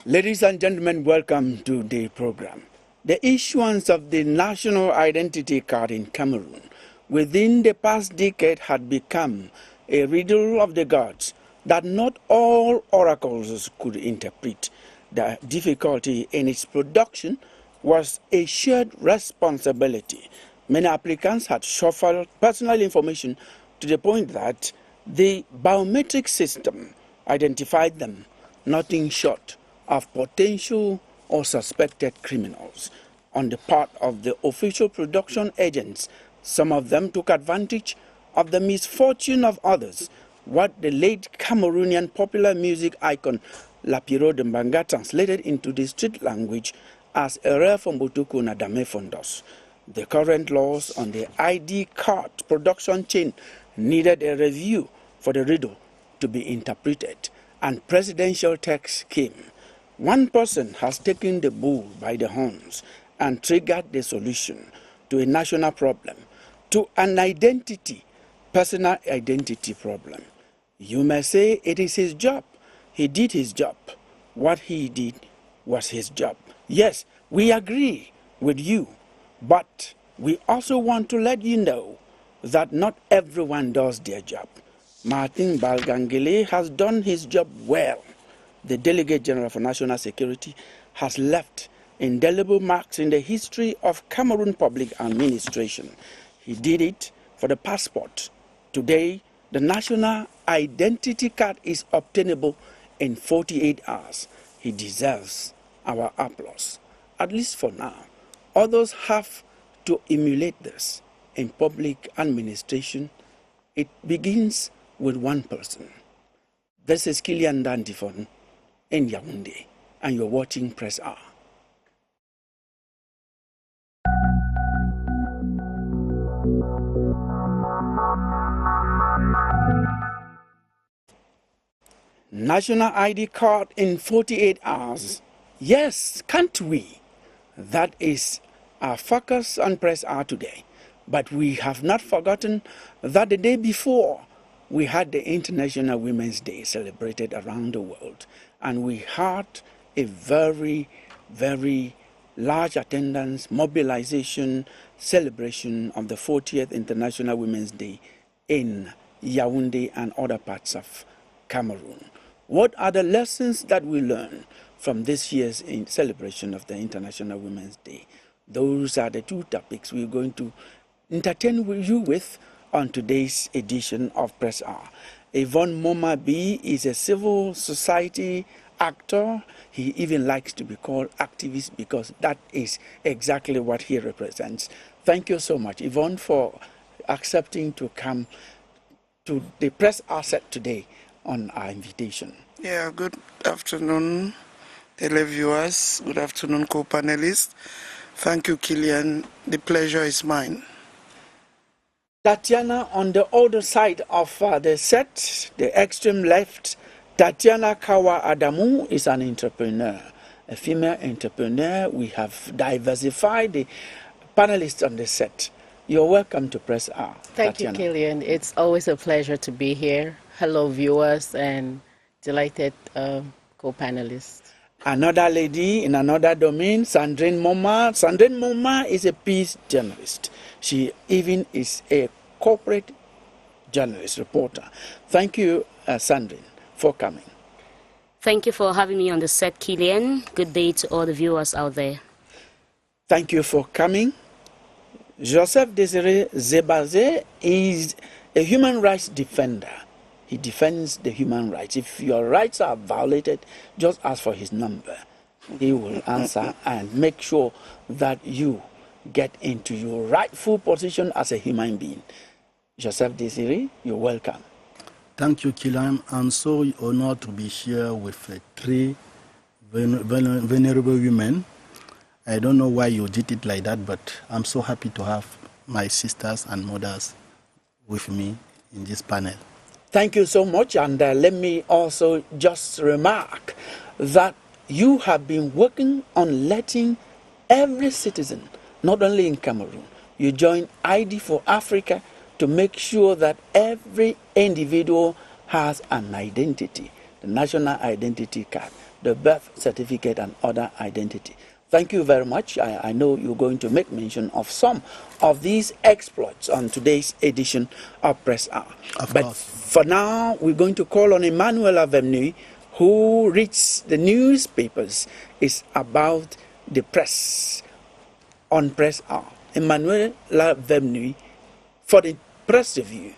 Ladies and gentlemen, welcome to the program. The issuance of the national identity card in Cameroon within the past decade had become a riddle of the gods that not all oracles could interpret. The difficulty in its production was a shared responsibility. Many applicants had shuffled personal information to the point that the biometric system identified them, nothing short of potential or suspected criminals. On the part of the official production agents, some of them took advantage of the misfortune of others, what the late Cameroonian popular music icon Lapiro Dembanga translated into the street language as Ere Fombotuku Nadame Fondos. The current laws on the ID card production chain needed a review for the riddle to be interpreted, and presidential text came. One person has taken the bull by the horns and triggered the solution to a national problem, to an personal identity problem. You may say it is his job. He did his job. What he did was his job. Yes, we agree with you, but we also want to let you know that not everyone does their job. Martin Balgangele has done his job well. The Delegate General for National Security has left indelible marks in the history of Cameroon public administration. He did it for the passport. Today, the national identity card is obtainable in 48 hours. He deserves our applause, at least for now. Others have to emulate this. In public administration, it begins with one person. This is Kilian Dandifon in Yaoundé, and you're watching Press R. National ID card in 48 hours. Yes, can't we? That is our focus on Press R today. But we have not forgotten that the day before, we had the International Women's Day celebrated around the world. And we had a very, very large attendance, mobilization, celebration of the 40th International Women's Day in Yaoundé and other parts of Cameroon. What are the lessons that we learn from this year's celebration of the International Women's Day? Those are the two topics we're going to entertain you with on today's edition of Press R. Yvonne Momabi is a civil society actor. He even likes to be called activist because that is exactly what he represents. Thank you so much, Yvonne, for accepting to come to the Press R set today on our invitation. Yeah, good afternoon, televiewers. Good afternoon, co-panelists. Thank you, Kilian. The pleasure is mine. Tatiana, on the other side of the set, the extreme left, Tatiana Kawa Adamu is an entrepreneur, a female entrepreneur. We have diversified the panelists on the set. You're welcome to Press R. Thank Tatiana. you, Kilian. It's always a pleasure to be here. Hello, viewers, and delighted co-panelists. Another lady in another domain, Sandrine Moma. Sandrine Moma is a peace journalist. She even is a corporate journalist, reporter. Thank you, Sandrine, for coming. Thank you for having me on the set, Kilian. Good day to all the viewers out there. Thank you for coming. Joseph Desiré Zebaze is a human rights defender. He defends the human rights. If your rights are violated, just ask for his number. He will answer and make sure that you get into your rightful position as a human being. Joseph Desiré, you're welcome. Thank you, Kilian. I'm so honored to be here with three venerable women. I don't know why you did it like that, but I'm so happy to have my sisters and mothers with me in this panel. Thank you so much, and let me also just remark that you have been working on letting every citizen, not only in Cameroon, you join ID for Africa to make sure that every individual has an identity. the national identity card, the birth certificate, and other identity. Thank you very much. I know you're going to make mention of some of these exploits on today's edition of Press Hour. But for now, we're going to call on Emmanuel Avemnui, who reads the newspapers. It's about the press on Press Hour. Emmanuel Avemnui for the press review.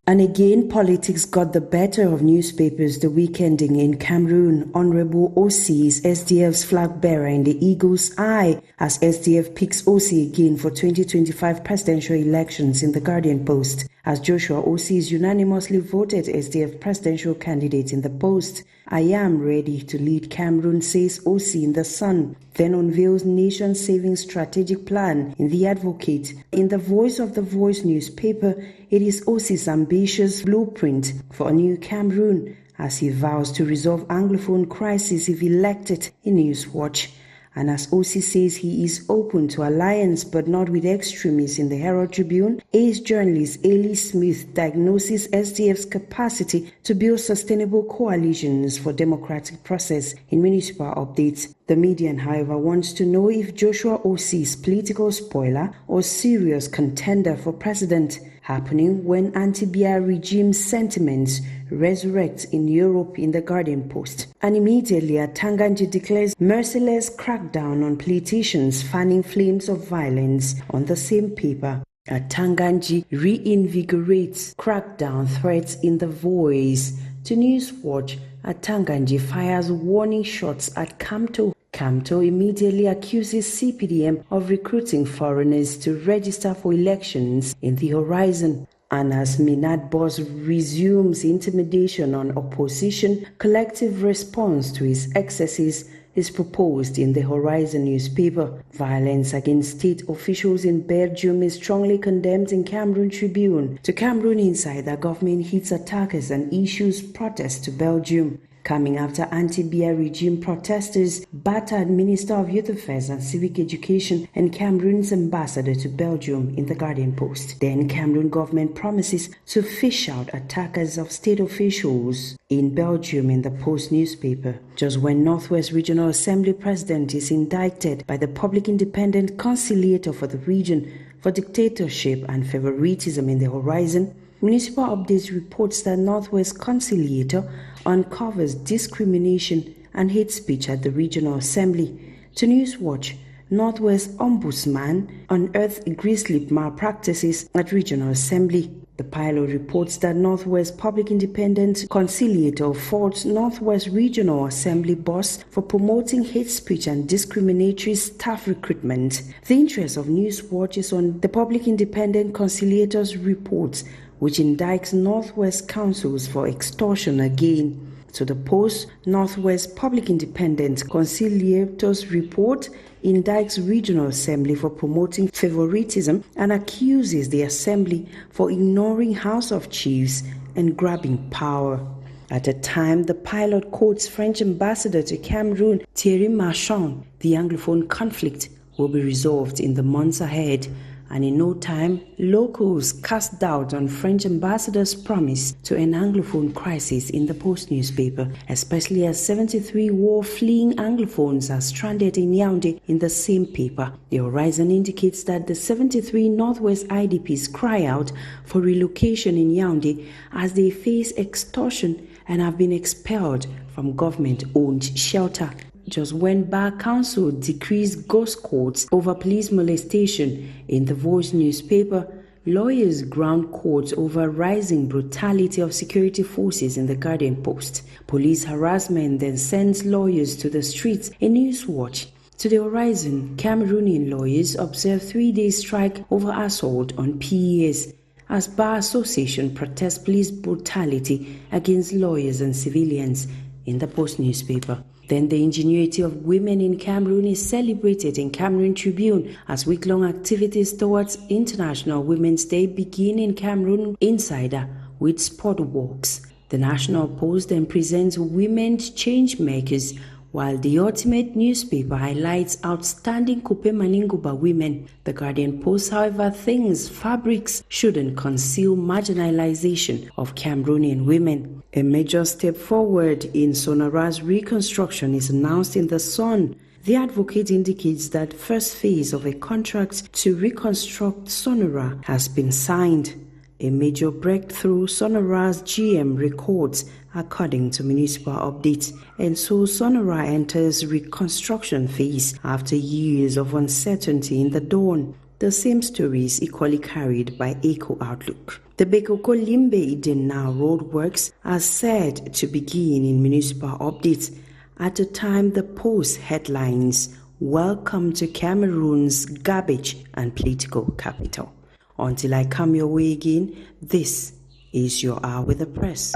And again, politics got the better of newspapers the week ending in Cameroon. Honorable OC is SDF's flag bearer in the Eagle's eye as SDF picks OC again for 2025 presidential elections in the Guardian Post. As Joshua OC is unanimously voted SDF presidential candidate in the post. I am ready to lead Cameroon, says OC in The Sun, then unveils nation-saving strategic plan in The Advocate. In the Voice of the Voice newspaper, it is OC's ambitious blueprint for a new Cameroon as he vows to resolve Anglophone crisis if elected in Newswatch. And as OC says he is open to alliance but not with extremists in the Herald Tribune, ace journalist Ailey Smith diagnoses SDF's capacity to build sustainable coalitions for democratic process in municipal updates. The median, however, wants to know if Joshua OC is political spoiler or serious contender for president, happening when anti-Biya regime sentiments resurrect in Europe in the Guardian Post. And immediately, Atanganji declares merciless crackdown on politicians fanning flames of violence on the same paper. Atanganji reinvigorates crackdown threats in The Voice. To Newswatch, Atanganji fires warning shots at Kamto. Kamto immediately accuses CPDM of recruiting foreigners to register for elections in the horizon. And as Minad Boss resumes intimidation on opposition, collective response to his excesses is proposed in the Horizon newspaper. Violence against state officials in Belgium is strongly condemned in Cameroon Tribune. To Cameroon Insider, government hits attackers and issues protest to Belgium. Coming after anti-Biya regime protesters battered Minister of Youth Affairs and Civic Education and Cameroon's ambassador to Belgium in the Guardian Post. Then Cameroon government promises to fish out attackers of state officials in Belgium in the Post newspaper. Just when Northwest Regional Assembly President is indicted by the Public Independent Conciliator for the region for dictatorship and favoritism in the Horizon, Municipal Updates reports that Northwest Conciliator uncovers discrimination and hate speech at the Regional Assembly. To Newswatch, Northwest Ombudsman unearthed grisly malpractices at Regional Assembly. The pilot reports that Northwest Public Independent Conciliator faults Northwest Regional Assembly boss for promoting hate speech and discriminatory staff recruitment. The interest of Newswatch is on the Public Independent Conciliator's report, which indicts Northwest councils for extortion again. To the Post, Northwest Public Independent Conciliator's report indicts Regional Assembly for promoting favoritism and accuses the Assembly for ignoring House of Chiefs and grabbing power. At a time, the pilot quotes French ambassador to Cameroon, Thierry Marchand. The Anglophone conflict will be resolved in the months ahead. And in no time, locals cast doubt on French ambassador's promise to end Anglophone crisis in the Post newspaper, especially as 73 war-fleeing Anglophones are stranded in Yaoundé in the same paper. The Horizon indicates that the 73 Northwest IDPs cry out for relocation in Yaoundé as they face extortion and have been expelled from government-owned shelter. Just when Bar Council decrees ghost courts over police molestation in the Voice newspaper, lawyers ground courts over rising brutality of security forces in the Guardian Post. Police harassment then sends lawyers to the streets in Newswatch. To the Horizon, Cameroonian lawyers observe 3-day strike over assault on PES as Bar Association protests police brutality against lawyers and civilians in the Post newspaper. Then the ingenuity of women in Cameroon is celebrated in Cameroon Tribune as week-long activities towards International Women's Day begin in Cameroon Insider with sport walks. The National Post then presents Women's Change Makers, While the Ultimate newspaper highlights outstanding Kupe Maninguba women, the Guardian posts, however, thinks fabrics shouldn't conceal marginalization of Cameroonian women. A major step forward in Sonora's reconstruction is announced in The Sun. The advocate indicates that first phase of a contract to reconstruct Sonora has been signed. A major breakthrough, Sonora's GM records, according to municipal updates, and so Sonora enters reconstruction phase after years of uncertainty in the dawn. The same story is equally carried by Eco Outlook. The Bekoko Limbe Idenna roadworks are said to begin in municipal updates. At the time, the Post headlines, "Welcome to Cameroon's garbage and political capital." Until I come your way again, this is your Hour with the Press.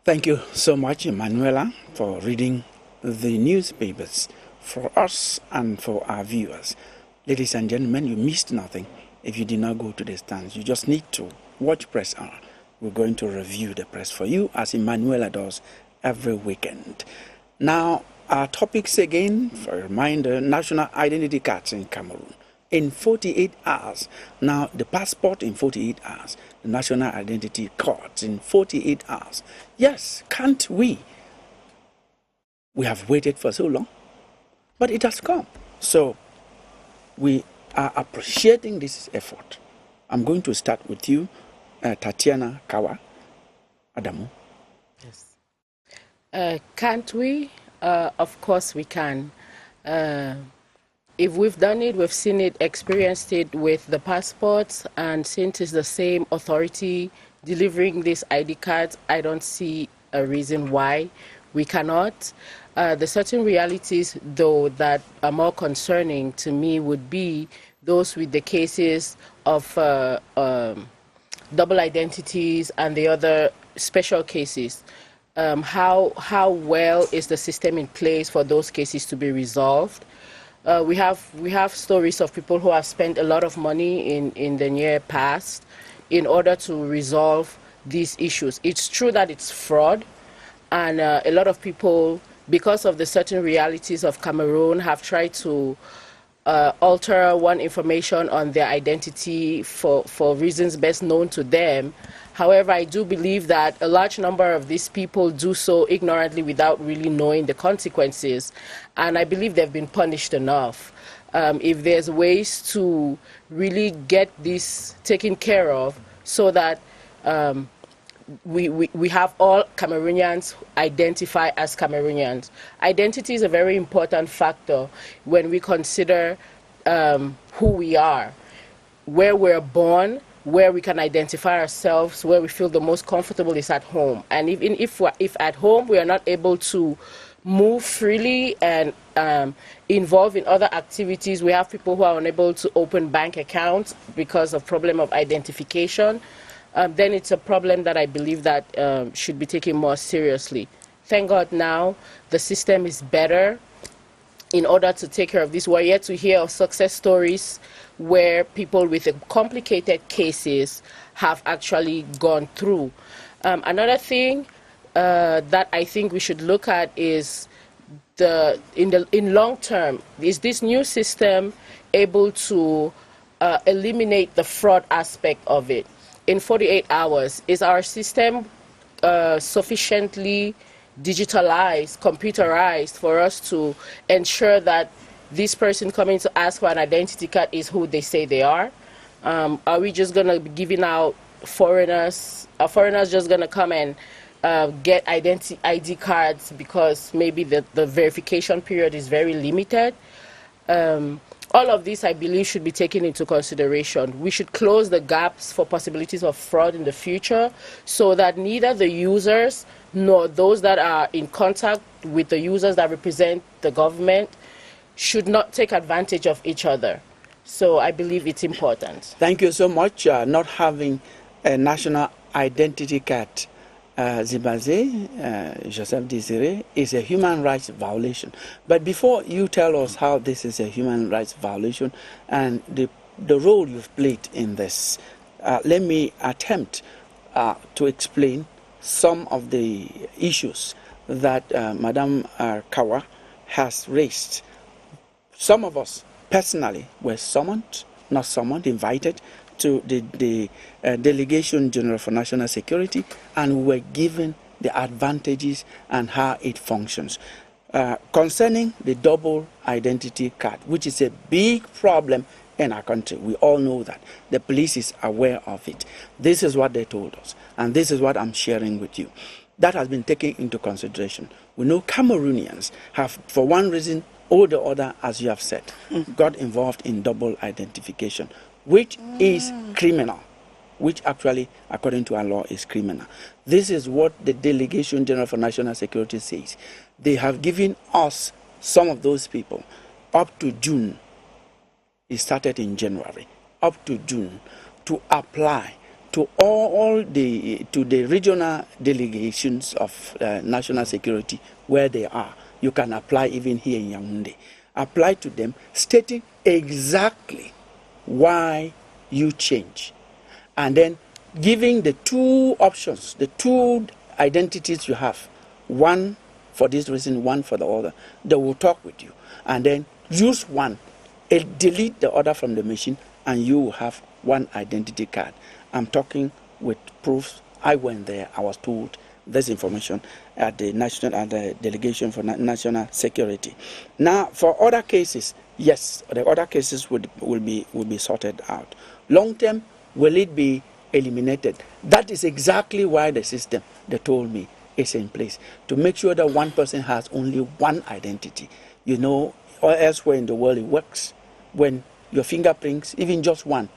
Thank you so much, Emanuela, for reading the newspapers for us and for our viewers. Ladies and gentlemen, you missed nothing if you did not go to the stands. You just need to watch Press Hour. We're going to review the press for you, as Emanuela does every weekend. Now, our topics again, for a reminder: national identity cards in Cameroon in 48 hours. Now, the passport in 48 hours, the national identity cards in 48 hours. Yes, can't we? We have waited for so long, but it has come. So, we are appreciating this effort. I'm going to start with you, Tatiana Kawa Adamu. Yes. Can't we? Of course we can. If we've done it, we've seen it, experienced it with the passports, and since it's the same authority delivering these ID cards, I don't see a reason why we cannot. The certain realities, though, that are more concerning to me would be those with the cases of double identities and the other special cases. How well is the system in place for those cases to be resolved? We have stories of people who have spent a lot of money in the near past in order to resolve these issues. It's true that it's fraud, and a lot of people, because of the certain realities of Cameroon, have tried to alter one information on their identity for reasons best known to them. However, I do believe that a large number of these people do so ignorantly without really knowing the consequences, and I believe they've been punished enough. If there's ways to really get this taken care of so that we have all Cameroonians identify as Cameroonians. Identity is a very important factor when we consider who we are, where we're born, where we can identify ourselves, where we feel the most comfortable is at home. And even if at home we are not able to move freely and involve in other activities, we have people who are unable to open bank accounts because of problem of identification, then it's a problem that I believe that should be taken more seriously. Thank God now the system is better in order to take care of this. We're yet to hear of success stories where people with complicated cases have actually gone through. Another thing that I think we should look at is in long term, is this new system able to eliminate the fraud aspect of it? In 48 hours, is our system sufficiently digitalized, computerized for us to ensure that this person coming to ask for an identity card is who they say they are? Are we just going to be giving out foreigners? Are foreigners just going to come and get ID cards because maybe the verification period is very limited? All of this, I believe, should be taken into consideration. We should close the gaps for possibilities of fraud in the future so that neither the users nor those that are in contact with the users that represent the government should not take advantage of each other. So I believe it's important. Thank you so much. Not having a national identity card, Zibaze, Joseph Desiré, is a human rights violation. But before you tell us how this is a human rights violation and the role you've played in this, let me attempt to explain some of the issues that Madam Kawa has raised. Some of us personally were summoned, not summoned, invited to the Delegation General for National Security, and we were given the advantages and how it functions. Concerning the double identity card, which is a big problem in our country, we all know that. The police is aware of it. This is what they told us, and this is what I'm sharing with you. That has been taken into consideration. We know Cameroonians have, for one reason or the other, as you have said, got involved in double identification, which is criminal, which actually, according to our law, is criminal. This is what the Delegation General for National Security says. They have given us, some of those people, up to June. It started in January, up to June, to apply to all the regional delegations of national security where they are. You can apply even here in Yaoundé. Apply to them, stating exactly why you change, and then giving the two options, the two identities you have, one for this reason, one for the other. They will talk with you, and then use one, delete the other from the machine, and you will have one identity card. I'm talking with proofs. I went there. I was told this information at the Delegation for National Security. Now, for other cases, yes, the other cases will be sorted out. Long term, will it be eliminated? That is exactly why the system, they told me, is in place, to make sure that one person has only one identity. You know, or elsewhere in the world it works. When your fingerprints, even just one,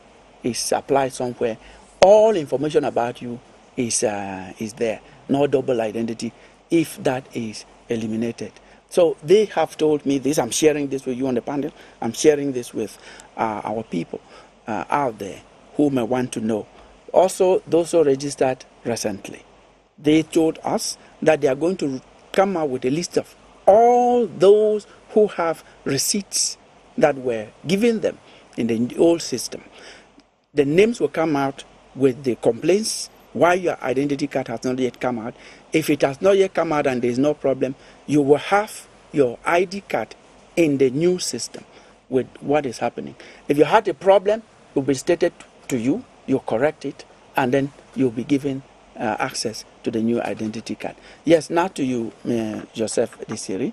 is applied somewhere, all information about you is there. No double identity if that is eliminated. So they have told me this. I'm sharing this with you on the panel. I'm sharing this with our people out there who may want to know. Also, those who registered recently, they told us that they are going to come out with a list of all those who have receipts that were given them in the old system. The names will come out with the complaints, why your identity card has not yet come out. If it has not yet come out and there is no problem, you will have your ID card in the new system with what is happening. If you had a problem, it will be stated to you, you correct it, and then you'll be given access to the new identity card. Yes, now to you, Joseph Desiri.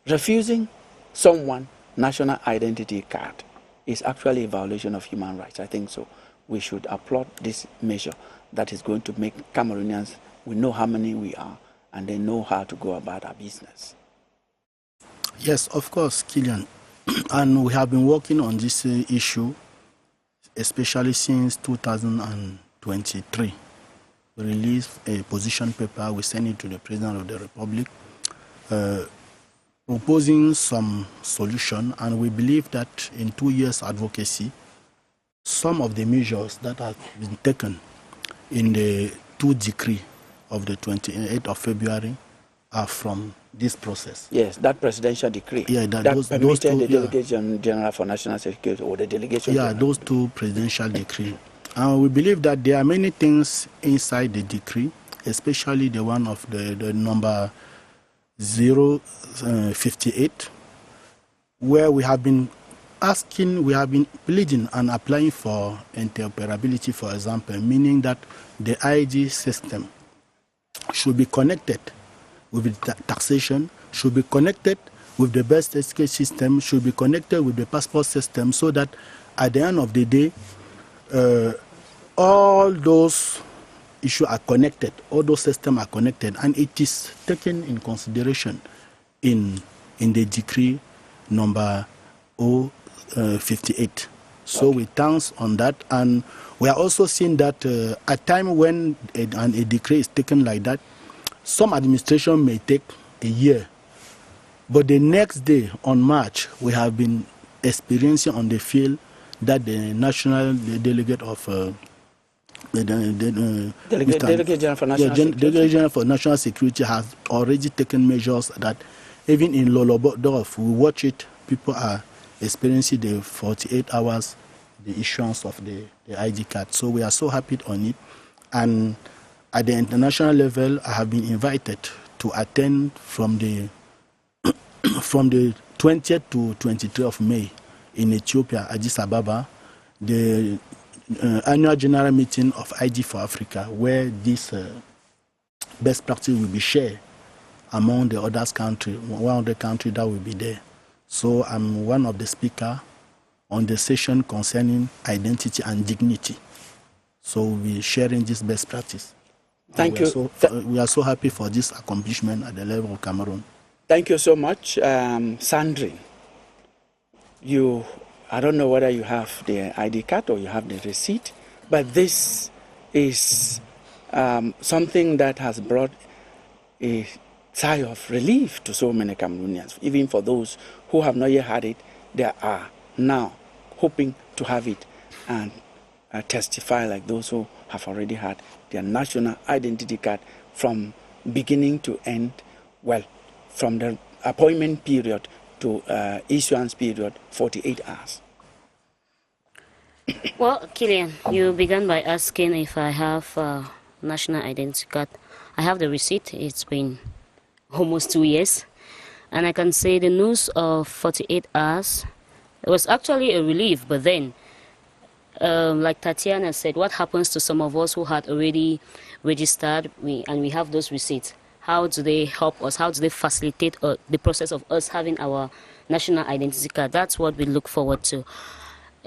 Refusing someone national identity card is actually a violation of human rights. I think so. We should applaud this measure that is going to make Cameroonians, we know how many we are, and they know how to go about our business. Yes, of course, Killian. And we have been working on this issue, especially since 2023. We released a position paper, we sent it to the President of the Republic, proposing some solution, and we believe that in 2 years advocacy, some of the measures that have been taken in the 2 decree of the 28th of February are from this process. Yes, that presidential decree. Yeah, that those permitted two, the Delegation General for National Security, or the Delegation Yeah, General. those 2 presidential decrees. And we believe that there are many things inside the decree, especially the one of the number 058, where we have been pleading and applying for interoperability, for example, meaning that the ID system should be connected with the taxation, should be connected with the birth certificate system, should be connected with the passport system, so that at the end of the day, all those issues are connected, all those systems are connected, and it is taken in consideration in the decree number 058. So we thank on that, and we are also seeing that at a time when a decree is taken like that, some administration may take a year, but the next day on March, we have been experiencing on the field that the national delegate of Delegate General for National Security. Delegate General for National Security has already taken measures that even in Lolobodorf, we watch it, people are experiencing the 48 hours, the issuance of the ID card. So we are so happy on it. And at the international level, I have been invited to attend from the 20th to 23rd of May in Ethiopia, Addis Ababa, the annual general meeting of IG for Africa, where this best practice will be shared among the other countries, one of the countries that will be there. So I'm one of the speakers on the session concerning identity and dignity. So we're sharing this best practice. Thank you. We are so happy for this accomplishment at the level of Cameroon. Thank you so much, Sandrine. I don't know whether you have the ID card or you have the receipt, but this is something that has brought a sigh of relief to so many Cameroonians. Even for those who have not yet had it, they are now hoping to have it and testify like those who have already had their national identity card from beginning to end, well, from the appointment period to issuance period, 48 hours. Well, Killian, you began by asking if I have a national identity card. I have the receipt. It's been almost 2 years. And I can say the news of 48 hours, it was actually a relief, but then like Tatiana said, what happens to some of us who had already registered and we have those receipts? How do they help us? How do they facilitate the process of us having our national identity card? That's what we look forward to.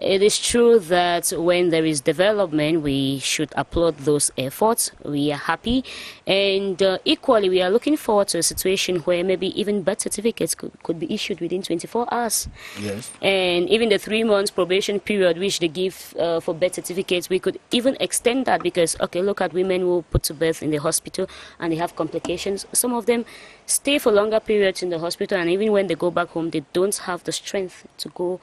It is true that when there is development, we should applaud those efforts. We are happy. And equally, we are looking forward to a situation where maybe even birth certificates could be issued within 24 hours. Yes. And even the 3 months probation period, which they give for birth certificates, we could even extend that because, okay, look at women who put to birth in the hospital and they have complications. Some of them stay for longer periods in the hospital, and even when they go back home, they don't have the strength to go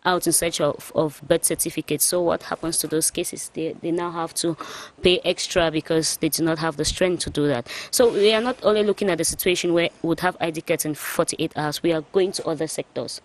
out in search of birth certificates. So what happens to those cases? They now have to pay extra because they do not have the strength to do that. So we are not only looking at the situation where we would have ID cards in 48 hours. We are going to other sectors.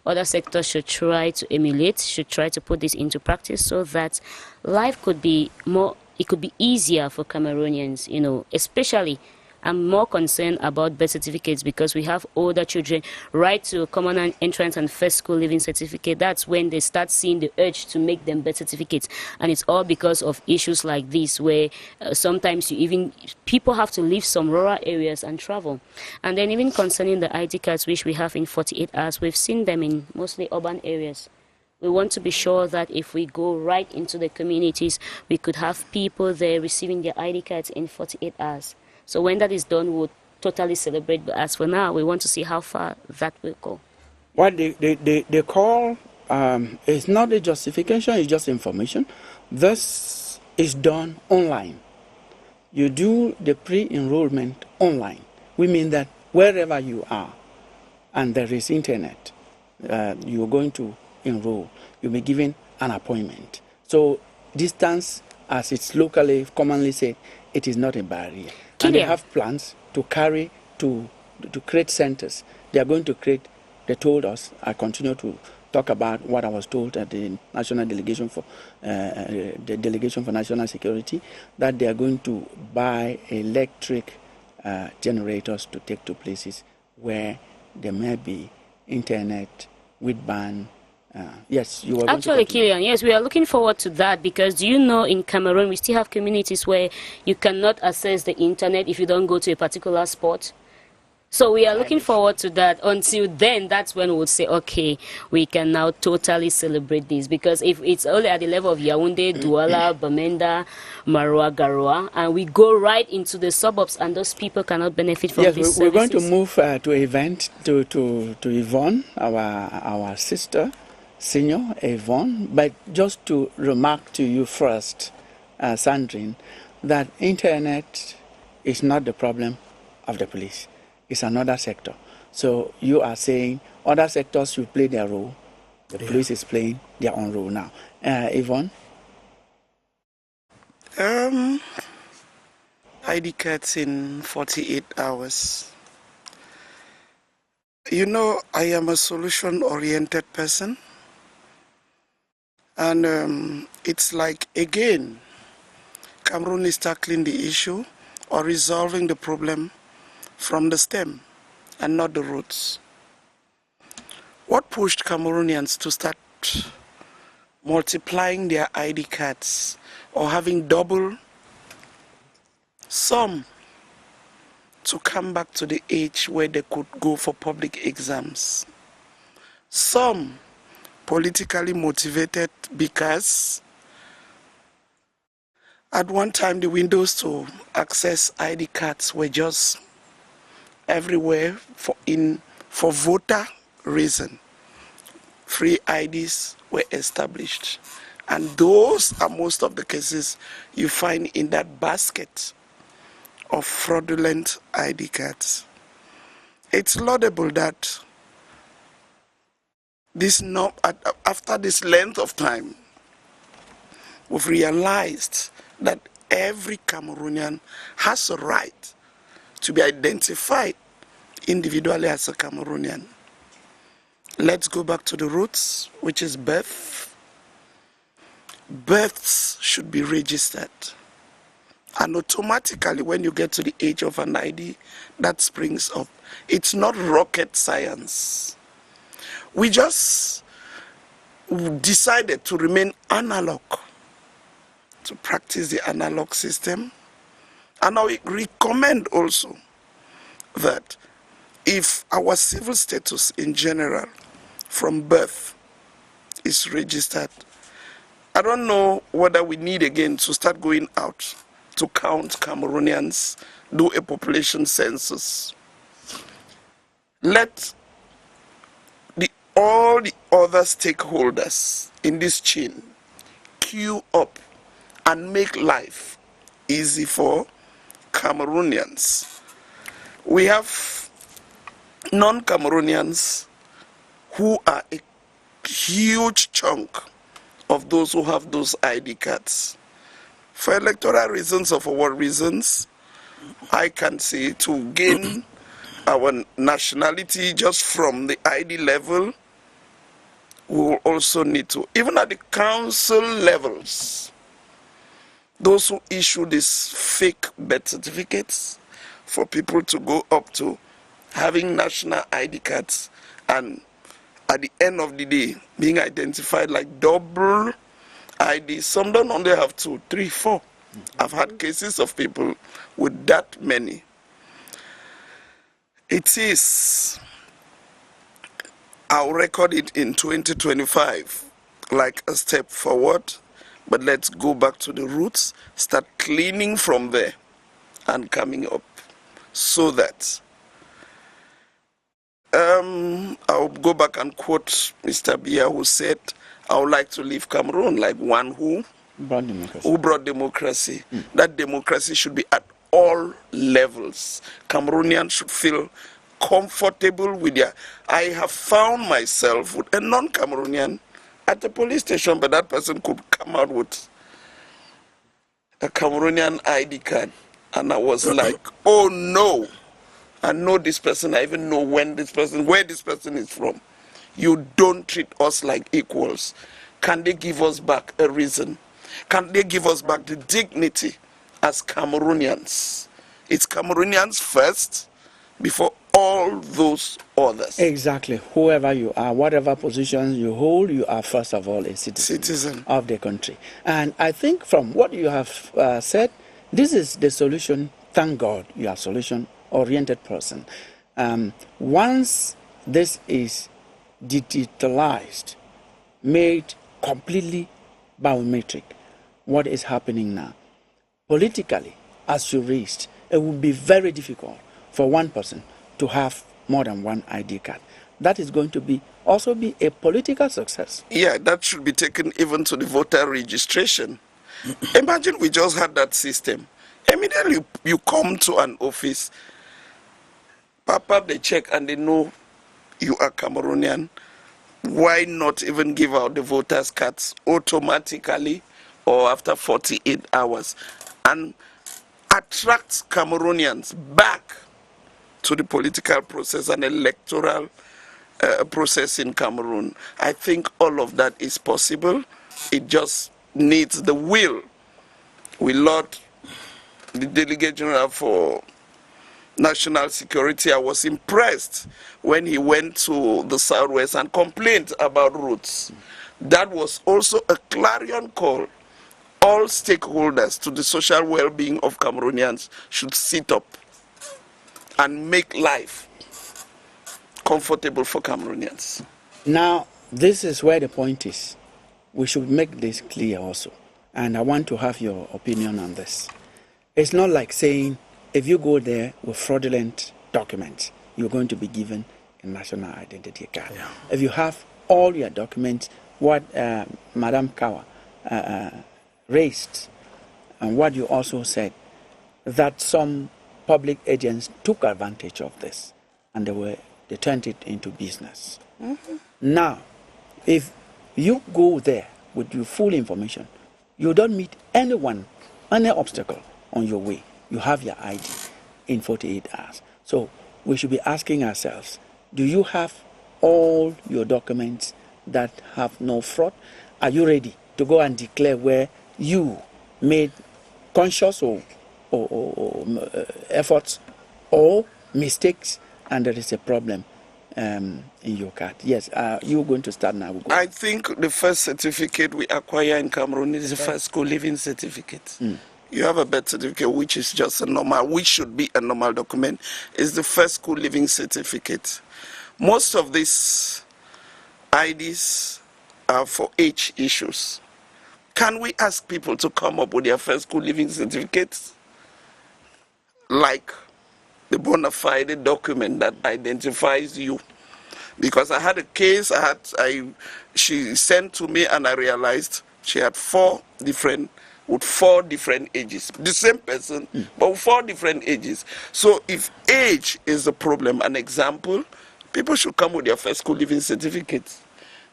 Other sectors should try to emulate, should try to put this into practice so that life could be more, it could be easier for Cameroonians, you know, especially I'm more concerned about birth certificates because we have older children right to common entrance and first school living certificate. That's when they start seeing the urge to make them birth certificates. And it's all because of issues like this where sometimes people have to leave some rural areas and travel. And then even concerning the ID cards which we have in 48 hours, we've seen them in mostly urban areas. We want to be sure that if we go right into the communities, we could have people there receiving their ID cards in 48 hours. So when that is done, we'll totally celebrate. But as for now, we want to see how far that will go. What they call is not a justification, it's just information. This is done online. You do the pre-enrollment online. We mean that wherever you are and there is internet, you're going to enroll. You'll be given an appointment. So distance, as it's locally commonly said, it is not a barrier. And they have plans to create centers. They are going to create, they told us, I continue to talk about what I was told at the National Delegation for the Delegation for National Security, that they are going to buy electric generators to take to places where there may be internet with band. Yes, you were actually, Killian, yes, we are looking forward to that because do you know in Cameroon we still have communities where you cannot access the internet if you don't go to a particular spot. So we are looking forward to that. Until then, that's when we'll say, okay, we can now totally celebrate this. Because if it's only at the level of Yaoundé, Douala, Bamenda, Maroua, Garoua, and we go right into the suburbs and those people cannot benefit from these services. We're going to move to an event to Yvonne, our sister, senior Yvonne. But just to remark to you first, Sandrine, that internet is not the problem of the police. It's another sector. So you are saying other sectors should play their role. The police is playing their own role now. Yvonne? ID cards in 48 hours. You know, I am a solution-oriented person. And it's like, again, Cameroon is tackling the issue or resolving the problem from the stem and not the roots. What pushed Cameroonians to start multiplying their ID cards or having double? Some to come back to the age where they could go for public exams. Some politically motivated because at one time the windows to access ID cards were just everywhere for voter reason. Free IDs were established. And those are most of the cases you find in that basket of fraudulent ID cards. It's laudable that after this length of time, we've realized that every Cameroonian has a right to be identified individually as a Cameroonian. Let's go back to the roots, which is birth. Births should be registered. And automatically, when you get to the age of an ID, that springs up. It's not rocket science. We just decided to remain analog, to practice the analog system. And I recommend also that if our civil status in general from birth is registered, I don't know whether we need again to start going out to count Cameroonians, do a population census. Let all the other stakeholders in this chain queue up and make life easy for Cameroonians. We have non-Cameroonians who are a huge chunk of those who have those ID cards. For electoral reasons or for what reasons, I can say to gain our nationality just from the ID level, we will also need to, even at the council levels, those who issue these fake birth certificates for people to go up to having national ID cards and at the end of the day being identified like double ID. Some don't only have 2, 3, 4. I've had cases of people with that many. It is, I'll record it in 2025 like a step forward, but let's go back to the roots, start cleaning from there and coming up so that I'll go back and quote Mr. Biya, who said, I would like to leave Cameroon like one who brought democracy. That democracy should be at all levels. Cameroonians should feel comfortable with their... I have found myself with a non-Cameroonian at the police station, but that person could come out with a Cameroonian ID card. And I was like, oh no, I know this person, I even know where this person is from. You don't treat us like equals. Can they give us back a reason? Can they give us back the dignity as Cameroonians? It's Cameroonians first before all those others. Exactly. Whoever you are, whatever position you hold, you are first of all a citizen of the country. And I think from what you have said, this is the solution. Thank God you are a solution-oriented person. Once this is digitalized, made completely biometric, what is happening now? Politically, as you raised, it would be very difficult for one person to have more than one ID card. That is going to also be a political success. Yeah, that should be taken even to the voter registration. Imagine we just had that system. Immediately you come to an office, pop up the check and they know you are Cameroonian. Why not even give out the voters' cards automatically or after 48 hours and attract Cameroonians back to the political process and electoral process in Cameroon? I think all of that is possible. It just needs the will with Lord, the Delegate General for National Security. I was impressed when he went to the Southwest and complained about roads. That was also a clarion call. All stakeholders to the social well-being of Cameroonians should sit up and make life comfortable for Cameroonians. Now, this is where the point is. We should make this clear also. And I want to have your opinion on this. It's not like saying, if you go there with fraudulent documents, you're going to be given a national identity card. Yeah. If you have all your documents, what Madam Kawa raised, and what you also said, that some public agents took advantage of this, and they turned it into business. Mm-hmm. Now, if you go there with your full information, you don't meet anyone, any obstacle on your way. You have your ID in 48 hours. So we should be asking ourselves, do you have all your documents that have no fraud? Are you ready to go and declare where you made conscious or efforts or mistakes and there is a problem in your card? Yes, you're going to start now. I think the first certificate we acquire in Cameroon is the first school living certificate. You have a birth certificate, which is just a normal, which should be a normal document, is the first school living certificate. Most of these IDs are for age issues. Can we ask people to come up with their first school living certificates? Like the bona fide document that identifies you. Because I had a case she sent to me and I realized she had with four different ages. The same person, but with 4 different ages. So if age is the problem, an example, people should come with their first school living certificates.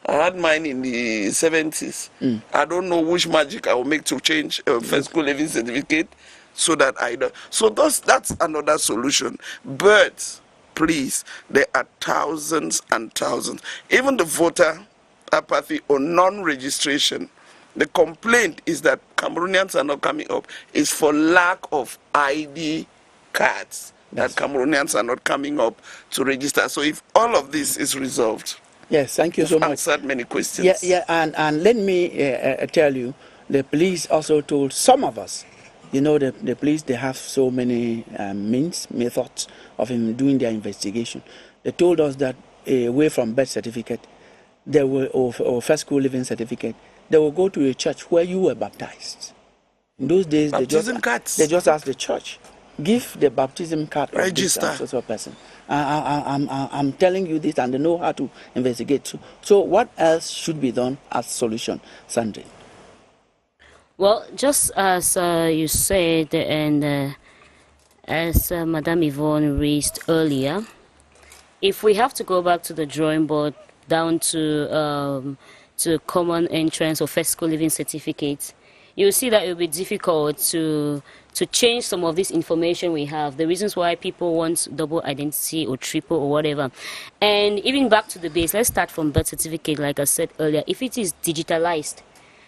I had mine in the 70s. I don't know which magic I will make to change a first school living certificate so that I don't. So that's another solution. But please, there are thousands and thousands. Even the voter apathy or non-registration, the complaint is that Cameroonians are not coming up. It's for lack of ID cards that Cameroonians are not coming up to register. So if all of this is resolved, yes, thank you so much. Answered many questions. And let me tell you, the police also told some of us, you know, the police, they have so many methods of doing their investigation. They told us that away from birth certificate, they will, or first school living certificate, they will go to a church where you were baptized. In those days, they just asked the church, give the baptism card of this person. I'm telling you this, and they know how to investigate. So what else should be done as solution, Sandrine? Well, just as you said, and as Madame Yvonne raised earlier, if we have to go back to the drawing board, down to common entrance or first school living certificates, you'll see that it will be difficult to change some of this information we have, the reasons why people want double identity or triple or whatever. And even back to the base, let's start from birth certificate. Like I said earlier, if it is digitalized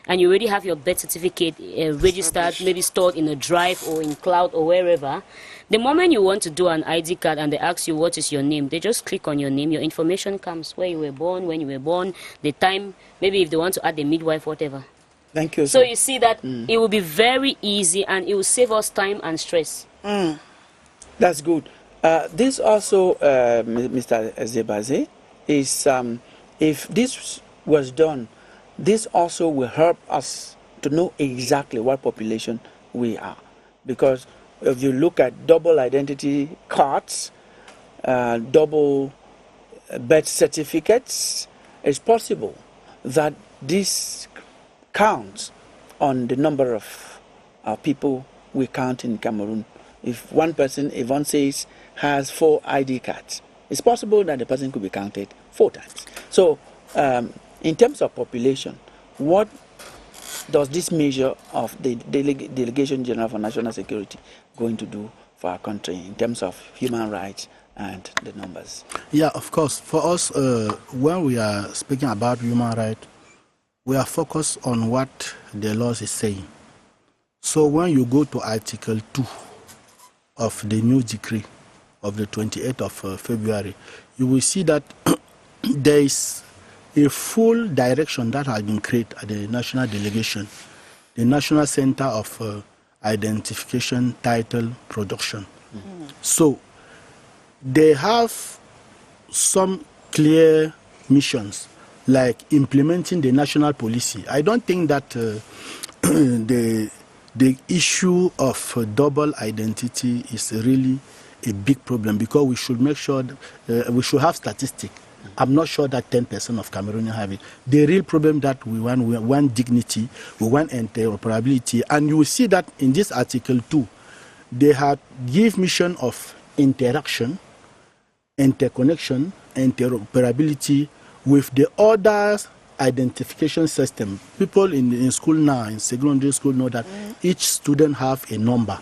and you already have your birth certificate registered, maybe stored in a drive or in cloud or wherever, the moment you want to do an ID card and they ask you what is your name, they just click on your name, your information comes, where you were born, when you were born, the time, maybe if they want to add a midwife, whatever. Thank you. So you see that it will be very easy and it will save us time and stress. That's good. This also, Mr. Zebaze, is if this was done, this also will help us to know exactly what population we are. Because if you look at double identity cards, double birth certificates, it's possible that this counts on the number of people we count in Cameroon. If one person, Yvonne says, has 4 ID cards, it's possible that the person could be counted 4 times. So, in terms of population, what does this measure of the Delegation General for National Security going to do for our country in terms of human rights and the numbers? Yeah, of course. For us, when we are speaking about human rights, we are focused on what the laws is saying. So when you go to Article 2 of the new decree of the 28th of February, you will see that there is a full direction that has been created at the national delegation, the National Center of Identification Title Production. So they have some clear missions, like implementing the national policy. I don't think that the issue of double identity is really a big problem, because we should make sure that, we should have statistics. I'm not sure that 10% of Cameroonians have it. The real problem that we want dignity, we want interoperability, and you will see that in this Article 2, they have give mission of interaction, interconnection, interoperability with the other identification system. People in school now, in secondary school, know that each student have a number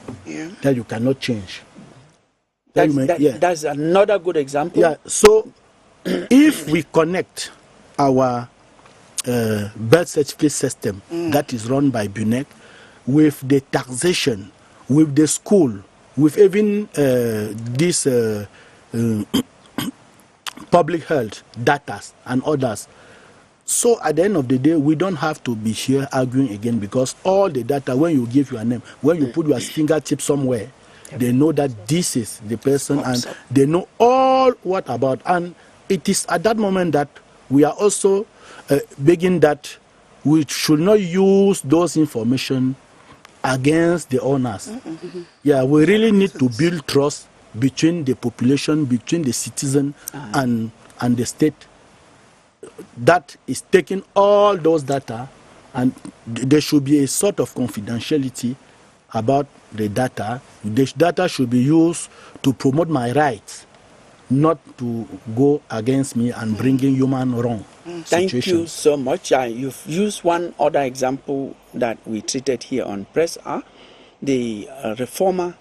that you cannot change. That's another good example. Yeah, so if we connect our birth certificate system that is run by BUNEC with the taxation, with the school, with even this public health data and others, so at the end of the day, we don't have to be here arguing again, because all the data, when you give your name, when you put your fingertip somewhere, they know that this is the person, and they know all what about. And it is at that moment that we are also begging that we should not use those information against the owners. Yeah, we really need to build trust between the population, between the citizen and the state, that is taking all those data, and there should be a sort of confidentiality about the data. The data should be used to promote my rights, not to go against me and bringing human wrong situations. Thank you so much. You've used one other example that we treated here on Press R, the reformer,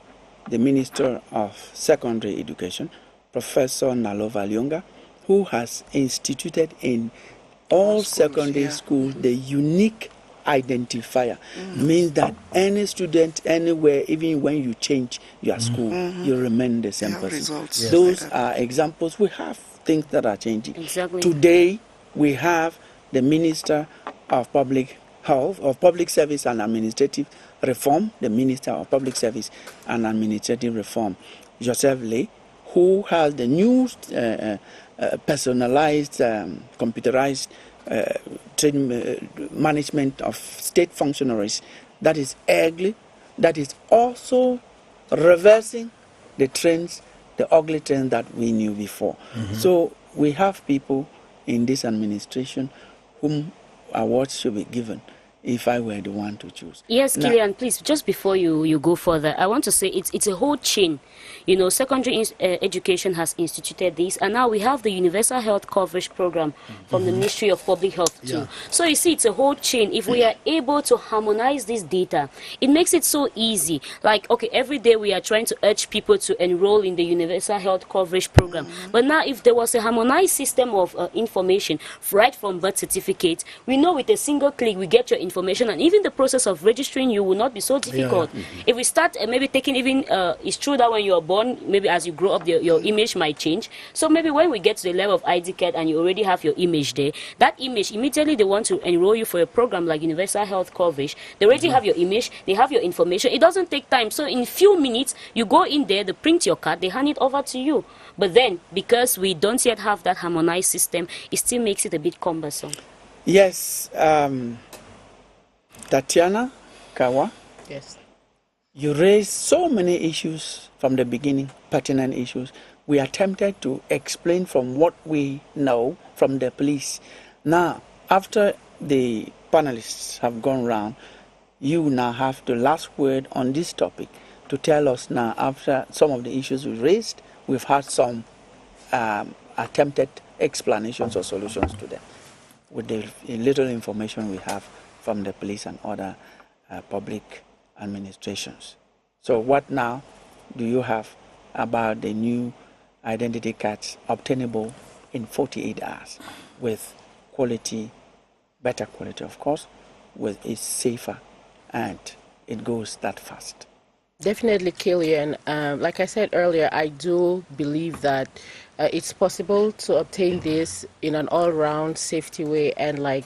the Minister of Secondary Education, Professor Nalova Lyonga, who has instituted in all secondary schools the unique identifier. Means that any student anywhere, even when you change your school, you remain the same person. Yes. Those are examples. We have things that are changing. Exactly. Today, we have the Minister of Public Health, of Public Service and Administrative Reform, the Minister of Public Service and Administrative Reform, Joseph Lay, who has the new personalized, computerized management of state functionaries. That is ugly. That is also reversing the trends, the ugly trends that we knew before. So we have people in this administration whom awards should be given if I were the one to choose. Yes, Kilian, please, just before you go further, I want to say it's a whole chain. You know, secondary education has instituted this, and now we have the Universal Health Coverage Program from the Ministry of Public Health too. So you see, it's a whole chain. If we are able to harmonize this data, it makes it so easy. Like, okay, every day we are trying to urge people to enroll in the Universal Health Coverage Program. But now, if there was a harmonized system of information, right from birth certificate, we know with a single click we get your information, and even the process of registering you will not be so difficult. If we start maybe taking even, it's true that when you are born, maybe as you grow up, your image might change. So maybe when we get to the level of ID card and you already have your image there, that image, immediately they want to enroll you for a program like Universal Health Coverage. They already have your image, they have your information. It doesn't take time. So in a few minutes, you go in there, they print your card, they hand it over to you. But then, because we don't yet have that harmonized system, it still makes it a bit cumbersome. Yes, Tatiana Kawa. Yes. You raised so many issues from the beginning, pertinent issues. We attempted to explain from what we know from the police. Now, after the panelists have gone round, you now have the last word on this topic to tell us now, after some of the issues we raised, we've had some attempted explanations or solutions to them with the little information we have from the police and other public administrations. So what now do you have about the new identity cards obtainable in 48 hours with quality, better quality of course, with a safer and it goes that fast? Definitely, Killian. Like I said earlier, I do believe that it's possible to obtain this in an all-round safety way, and like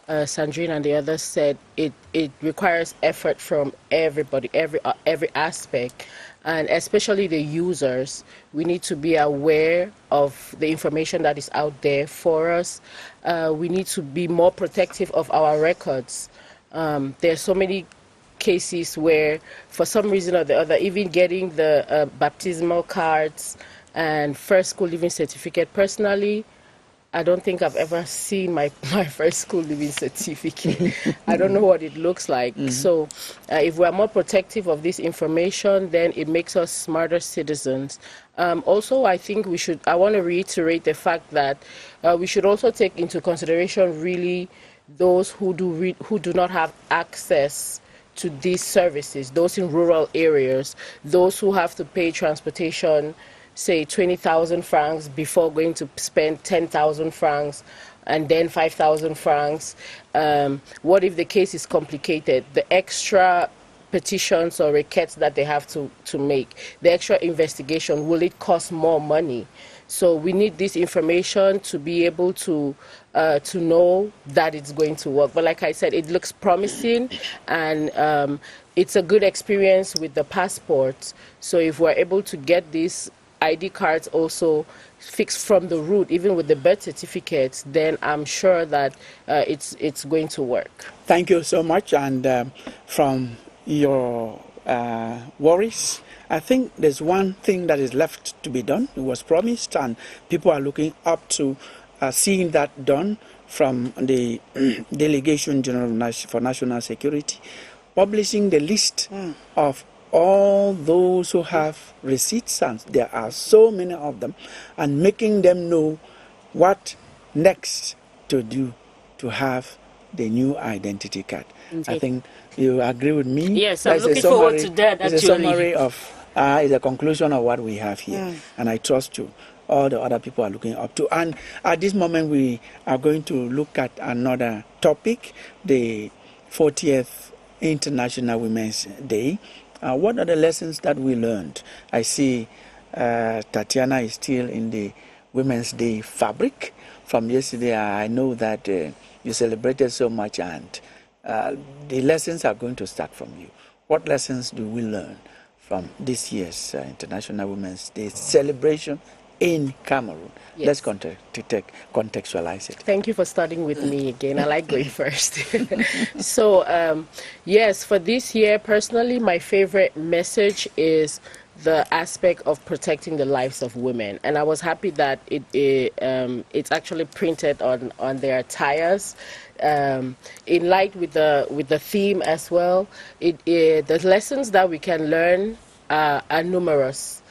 Sandrine and the others said, it requires effort from everybody, every aspect, and especially the users. We need to be aware of the information that is out there for us. We need to be more protective of our records. There's so many cases where, for some reason or the other, even getting the baptismal cards and first school living certificate, personally, I don't think I've ever seen my first school living certificate. I don't know what it looks like. So if we're more protective of this information, then it makes us smarter citizens. Also, I think I want to reiterate the fact that we should also take into consideration really those who do not have access to these services, those in rural areas, those who have to pay transportation, say 20,000 francs before going to spend 10,000 francs and then 5,000 francs. What if the case is complicated? The extra petitions or requests that they have to make, the extra investigation, will it cost more money? So we need this information to be able to know that it's going to work. But like I said, it looks promising, and it's a good experience with the passports. So if we're able to get these ID cards also fixed from the root, even with the birth certificates, then I'm sure that it's going to work. Thank you so much. And from your worries, I think there's one thing that is left to be done. It was promised, and people are looking up to seeing that done from the Delegation General for National Security, publishing the list of all those who have receipts, and there are so many of them, and making them know what next to do to have the new identity card. Indeed. I think you agree with me. Yes, I'm looking forward to that, actually. It's a summary of, it's a conclusion of what we have here. And I trust you. All the other people are looking up to. And at this moment, we are going to look at another topic, the 40th International Women's Day. What are the lessons that we learned? I see Tatiana is still in the Women's Day fabric. From yesterday, I know that you celebrated so much, and the lessons are going to start from you. What lessons do we learn from this year's International Women's Day celebration in Cameroon? Yes. Let's contextualize it. Thank you for starting with me again. I like going first. So, yes, for this year, personally, my favorite message is the aspect of protecting the lives of women. And I was happy that it's actually printed on their attires. In light with the theme as well, the lessons that we can learn are numerous.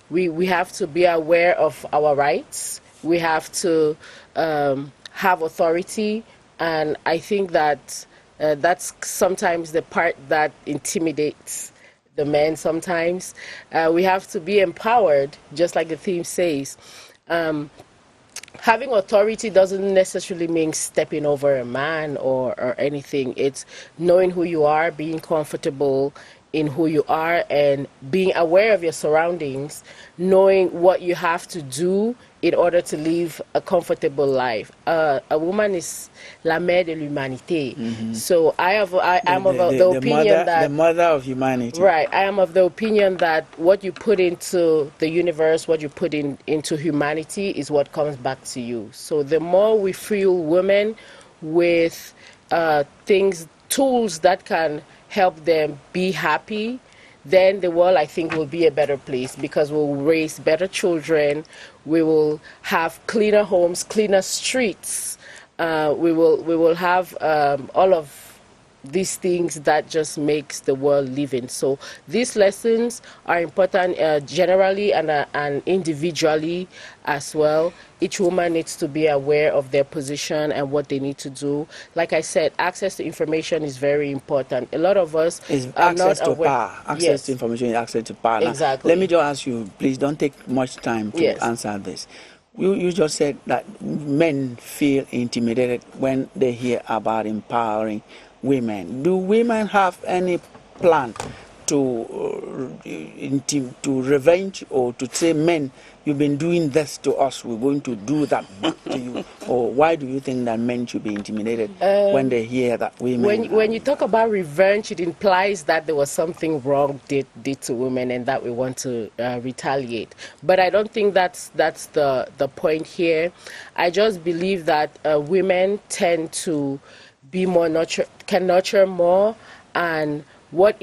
We have to be aware of our rights. We have to have authority, and I think that that's sometimes the part that intimidates the men sometimes. We have to be empowered, just like the theme says. Having authority doesn't necessarily mean stepping over a man or anything. It's knowing who you are, being comfortable in who you are, and being aware of your surroundings, knowing what you have to do in order to live a comfortable life. A woman is la mère de l'humanité. So I am of the opinion that the mother of humanity. Right. I am of the opinion that what you put into the universe, what you put into humanity, is what comes back to you. So the more we fuel women with tools that can help them be happy, then the world, I think, will be a better place, because we'll raise better children, we will have cleaner homes, cleaner streets, we will have all of these things that just makes the world living. So these lessons are important generally and individually as well. Each woman needs to be aware of their position and what they need to do. Like I said, access to information is very important. A lot of us are access not to aware. power. Access Yes. to information is access to power. Now, Exactly. let me just ask you, please don't take much time to Yes. answer this. You just said that men feel intimidated when they hear about empowering women. Do women have any plan to revenge, or to say, men, you've been doing this to us, we're going to do that back to you? Or why do you think that men should be intimidated when they hear that women... When you talk about revenge, it implies that there was something wrong did to women and that we want to retaliate. But I don't think that's the point here. I just believe that women tend to be more can nurture more, and what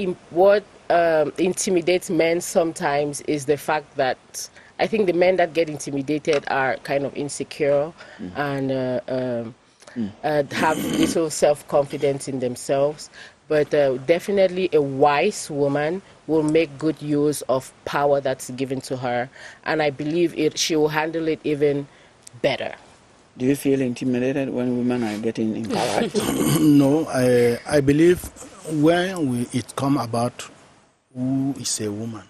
intimidates men sometimes is the fact that I think the men that get intimidated are kind of insecure and have little self-confidence in themselves. But definitely a wise woman will make good use of power that's given to her, and I believe she will handle it even better. Do you feel intimidated when women are getting empowered? No, I believe when it come about who is a woman,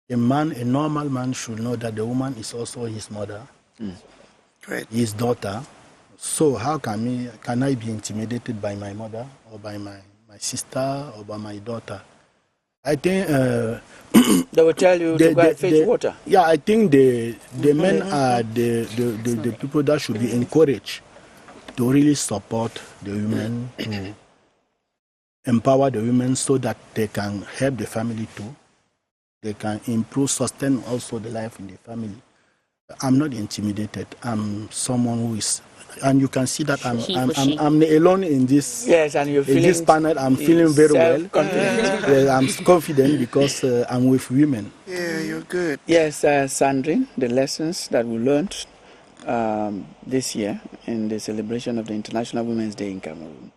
a normal man should know that the woman is also his mother, his daughter. So how can I be intimidated by my mother or by my sister or by my daughter? I think they will tell you to go and fetch water. Yeah, I think the men are the people that should be encouraged to really support the women, to empower the women so that they can help the family too. They can improve, sustain also the life in the family. I'm not intimidated. I'm someone who is, and you can see that I'm alone in this. Yes, and you're feeling in this panel. I'm feeling very well. Confident. I'm confident because I'm with women. Yeah, you're good. Yes, Sandrine, the lessons that we learned this year in the celebration of the International Women's Day in Cameroon.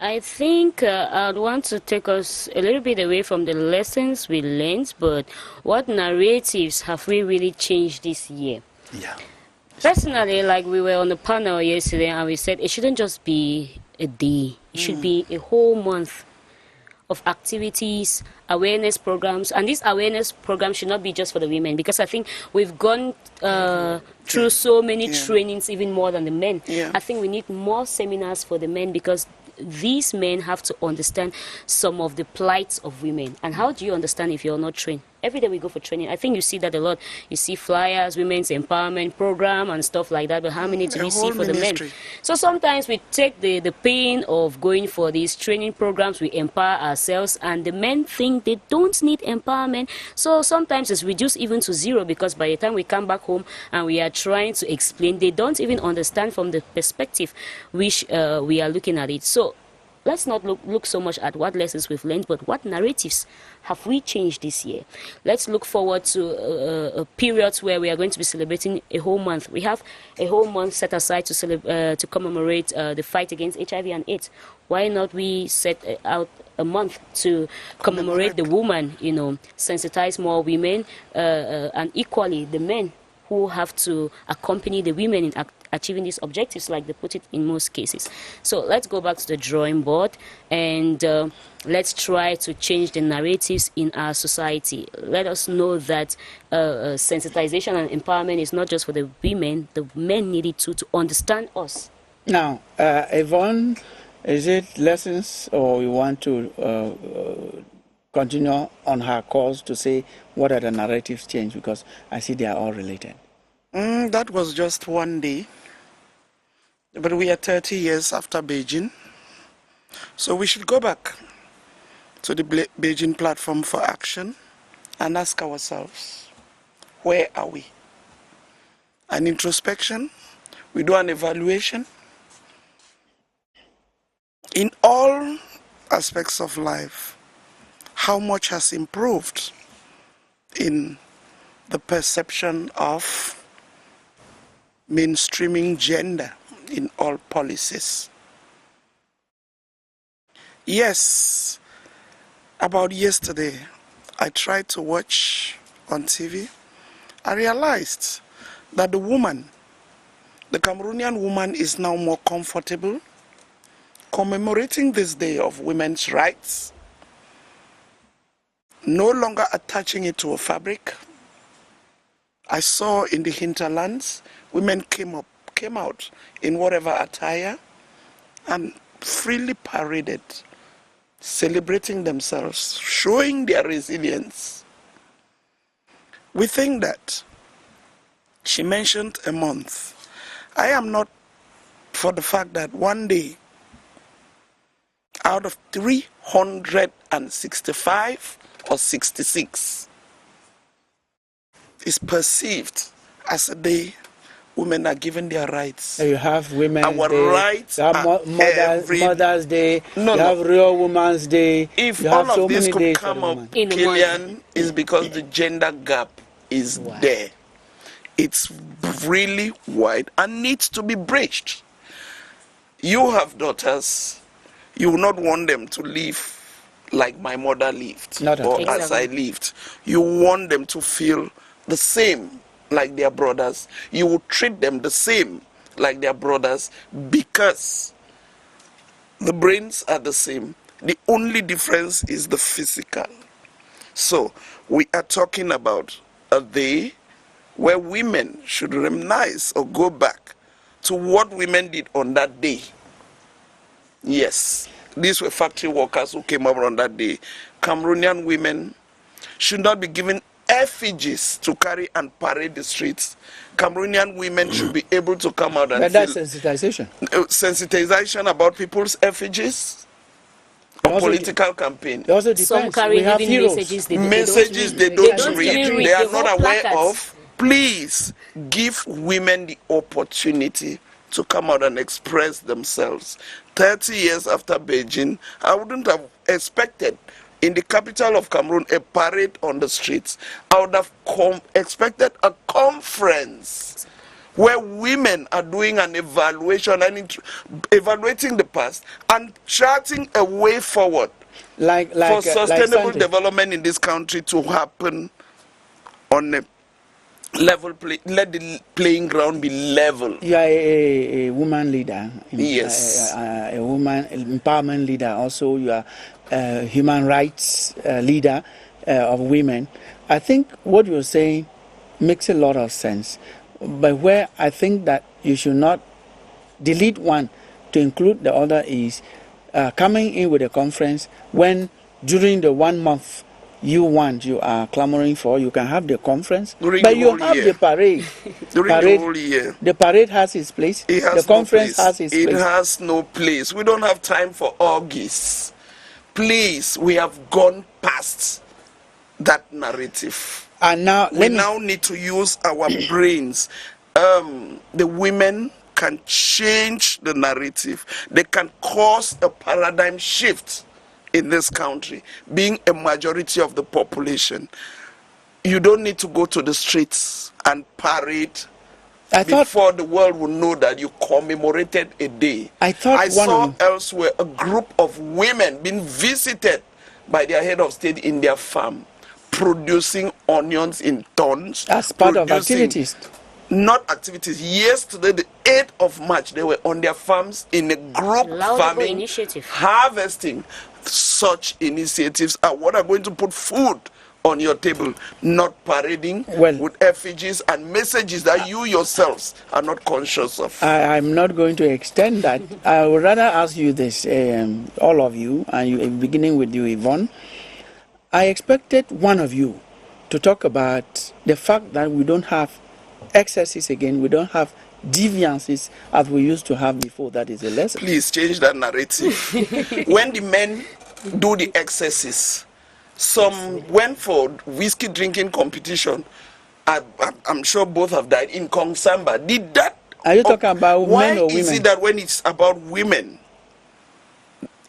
I think I'd want to take us a little bit away from the lessons we learned, but what narratives have we really changed this year? Yeah. Personally, like we were on the panel yesterday and we said it shouldn't just be a day. It should be a whole month of activities, awareness programs. And these awareness programs should not be just for the women, because I think we've gone through so many trainings, even more than the men. I think we need more seminars for the men, because these men have to understand some of the plights of women. And how do you understand if you're not trained? Every day we go for training. I think you see that a lot. You see flyers, women's empowerment program and stuff like that, but how many do we see for the men? So sometimes we take the pain of going for these training programs, we empower ourselves, and the men think they don't need empowerment. So sometimes it's reduced even to zero, because by the time we come back home and we are trying to explain, they don't even understand from the perspective which we are looking at it. So let's not look so much at what lessons we've learned, but what narratives have we changed this year. Let's look forward to periods where we are going to be celebrating a whole month. We have a whole month set aside to commemorate the fight against HIV and AIDS. Why not we set out a month to commemorate the woman, you know, sensitize more women, and equally the men who have to accompany the women in achieving these objectives, like they put it in most cases. So let's go back to the drawing board and let's try to change the narratives in our society. Let us know that sensitization and empowerment is not just for the women. The men need it too, to understand us. Now, Yvonne, is it lessons, or we want to continue on her course to say what are the narratives change, because I see they are all related? That was just one day. But we are 30 years after Beijing. So we should go back to the Beijing platform for action and ask ourselves, where are we? An introspection, we do an evaluation. In all aspects of life, how much has improved in the perception of mainstreaming gender in all policies. Yes, about yesterday, I tried to watch on TV. I realized that the woman, the Cameroonian woman, is now more comfortable commemorating this day of women's rights, no longer attaching it to a fabric. I saw in the hinterlands, women came out in whatever attire, and freely paraded, celebrating themselves, showing their resilience. We think that she mentioned a month. I am not for the fact that one day out of 365 or 66 is perceived as a day women are given their rights. You have Women's Our Day, rights you have are Mother's Day, No, you no. have Real Women's Day. If you all have so of this many could days for come the up, woman. In a Killian, is because the gender gap is there. It's really wide and needs to be bridged. You have daughters. You will not want them to live like my mother lived Not at or all. as I lived. You want them to feel the same like their brothers. You will treat them the same like their brothers because the brains are the same. The only difference is the physical. So we are talking about a day where women should reminisce or go back to what women did on that day. Yes, these were factory workers who came up on that day. Cameroonian women should not be given effigies to carry and parade the streets. Cameroonian women should be able to come out and But that's feel sensitization. Sensitization about people's effigies or Also, political campaign. It also Some depends. carry We have even heroes. messages Messages they they don't, don't read, even read. they are They not hold aware placards. of. Please give women the opportunity to come out and express themselves. 30 years after Beijing, I wouldn't have expected in the capital of Cameroon a parade on the streets. I would have expected a conference where women are doing an evaluation and evaluating the past and charting a way forward for sustainable development in this country to happen on a level let the playing ground be level. You are a woman leader. Yes. A woman empowerment leader. Also, you are a human rights leader of women. I think what you're saying makes a lot of sense. But where I think that you should not delete one to include the other is coming in with a conference when during the 1 month you are clamoring for, you can have the conference, during but the you whole have year. the parade. During the whole year. The parade has its place. It has The conference no place. has its It place. has no place. We don't have time for orgies. Please, we have gone past that narrative. And now we now need to use our brains. The women can change the narrative. They can cause a paradigm shift in this country, being a majority of the population. You don't need to go to the streets and parade before the world will know that you commemorated a day. I saw elsewhere a group of women being visited by their head of state in their farm, producing onions in tons. As part of activities. Not activities. Yesterday, the 8th of March, they were on their farms in a group farming, initiative. harvesting. Such initiatives are what are going to put food on your table, not parading with effigies and messages that you yourselves are not conscious of. I'm not going to extend that. I would rather ask you this, all of you, and beginning with you, Yvonne. I expected one of you to talk about the fact that we don't have excesses again, we don't have deviances as we used to have before. That is a lesson. Please change that narrative. When the men do the excesses, some went for whiskey drinking competition. I'm sure both have died in Kongsamba. Did that? Are you talking about men or women? Why is it that when it's about women,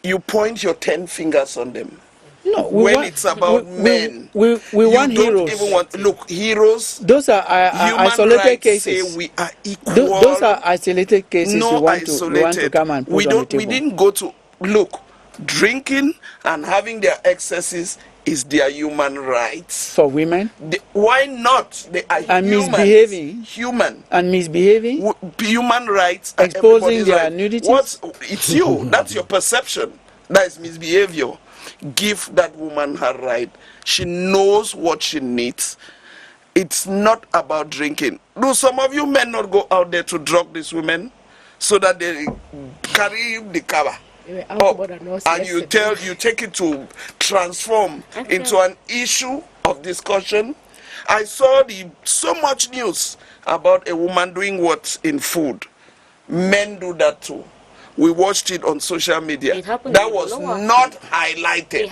you point your 10 fingers on them? No, when it's about men, we want don't heroes. Even want, look, heroes. Those are isolated cases. Say we are equal. Those are isolated cases. No, we want to come and put on the table. We didn't go to look. Drinking and having their excesses is their human rights. For women? Why not? They are and humans. Misbehaving. Human. And misbehaving. Human rights. Exposing their nudities. It's you. That's your perception. That is misbehavior. Give that woman her right. She knows what she needs. It's not about drinking. Do some of you men not go out there to drug these women so that they carry the cover? and you take it to transform into an issue of discussion. I saw so much news about a woman doing what in food. Men do that too. We watched it on social media. That was not highlighted.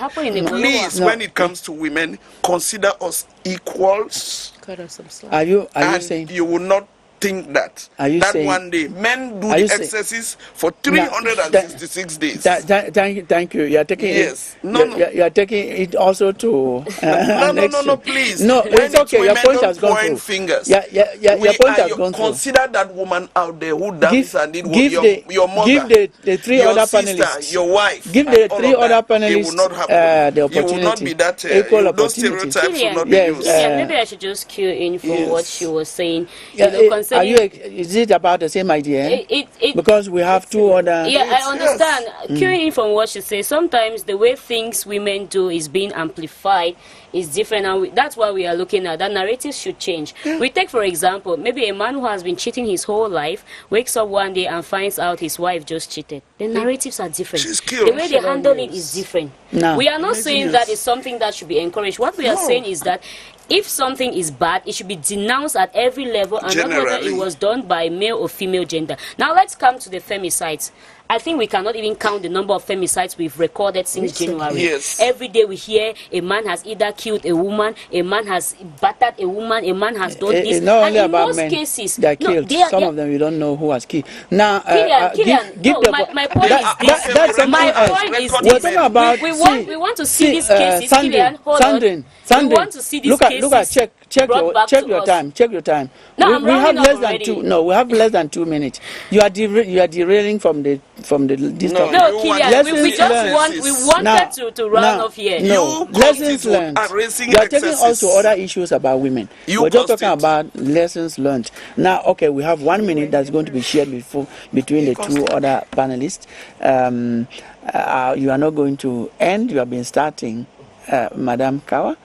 Please, when it comes to women, consider us equals. Cut us some slack. Are you saying you will not think that saying, one day men do the exercises for 366 days. Thank you. You are taking you are taking it also to no, please. No, it's okay. Your point has gone through. Fingers. Your point has gone through. Consider that woman out there who does and did your mother, give the three your other sister, panelists, your wife, give the three other panelists the opportunity. You will not be that equal opportunity. Those stereotypes will not be used. Maybe I should just cue in from what she was saying. Is it about the same idea? Because we have two other. Yeah, I understand. Cueing in from what she says, sometimes the way things women do is being amplified is different, and that's why we are looking at that narratives should change. We take, for example, maybe a man who has been cheating his whole life wakes up one day and finds out his wife just cheated. The narratives are different. The way they handle it is different. No. We are not saying that is something that should be encouraged. What we are saying is that if something is bad, it should be denounced at every level, and not whether it was done by male or female gender. Now let's come to the femicides. I think we cannot even count the number of femicides we've recorded since January. Yes. Every day we hear a man has either killed a woman, a man has battered a woman, a man has done this. It's not only and in about most men cases, they are killed. Some of them you don't know who has killed. Now, my point is this. That's something else. We're talking about. We want to see these cases. Sandrine, we want to see these cases. Look at check your time. Check your time. No, we have less than already. 2. No, we have less than 2 minutes. You are derailing from the this topic. No, Killian, we wanted to run off here. No, lessons learned. You are taking also other issues about women. We're just talking about lessons learned. Now, okay, we have 1 minute that's going to be shared between the two other panelists. You are not going to end. You have been starting, Madam Kawa.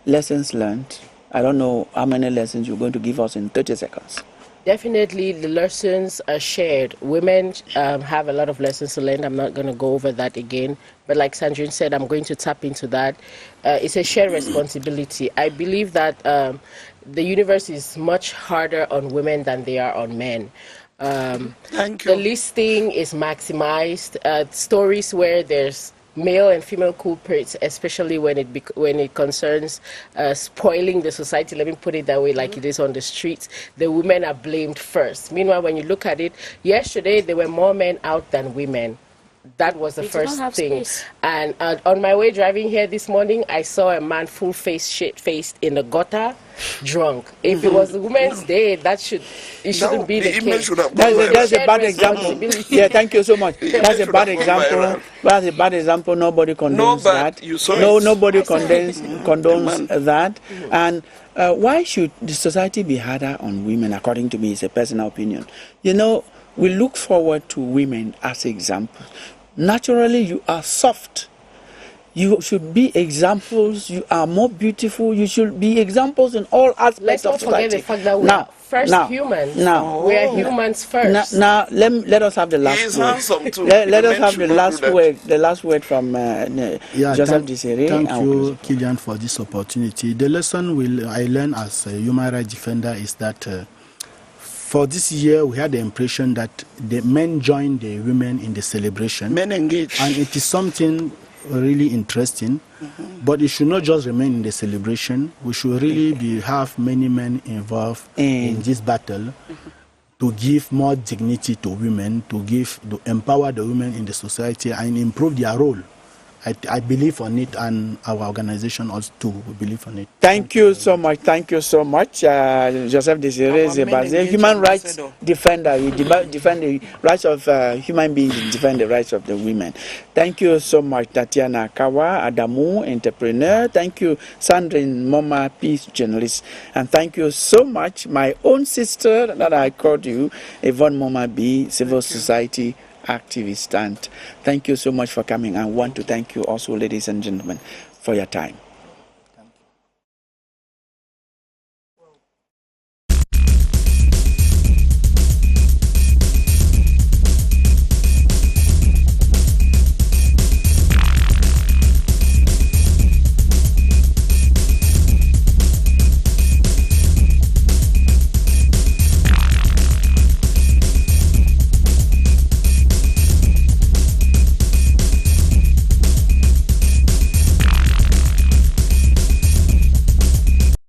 Lessons learned. I don't know how many lessons you're going to give us in 30 seconds. Definitely, the lessons are shared. Women have a lot of lessons to learn. I'm not going to go over that again. But like Sandrine said, I'm going to tap into that. It's a shared responsibility. I believe that the universe is much harder on women than they are on men. Thank you. The listing is maximized. Stories where there's male and female culprits, especially when it concerns spoiling the society, let me put it that way, like it is on the streets, the women are blamed first. Meanwhile, when you look at it, yesterday there were more men out than women. That was the first thing. And on my way driving here this morning, I saw a man shit-faced in the gutter, drunk. If it was the Women's Day, it shouldn't be the case. That's a bad example. Yeah, thank you so much. That's a bad example. That's a bad example. Nobody condones that. Nobody condones that. And why should the society be harder on women? According to me, it's a personal opinion. You know, we look forward to women as examples. Naturally, you are soft. You should be examples. You are more beautiful. You should be examples in all aspects of society. Let's not forget the fact that we are first humans. We are humans first. Now, let us have the last word. Let us have the last word. The last word from Joseph Desiree. Thank you, Killian, for this opportunity. The lesson I learned as a human rights defender is that for this year, we had the impression that the men joined the women in the celebration. Men engaged. And it is something really interesting. But it should not just remain in the celebration. We should really have many men involved in this battle to give more dignity to women, to empower the women in the society and improve their role. I believe on it, and our organization also too believe on it. Thank you so much. Thank you so much, Joseph Desiree Zebaze, human rights defender. You defend the rights of human beings, defend the rights of the women. Thank you so much, Tatiana Kawa Adamu, entrepreneur. Thank you, Sandrine Moma, peace journalist, and thank you so much, my own sister that I called you, Yvonne Moma B, civil society activist. And thank you so much for coming. I want to thank you also, ladies and gentlemen, for your time.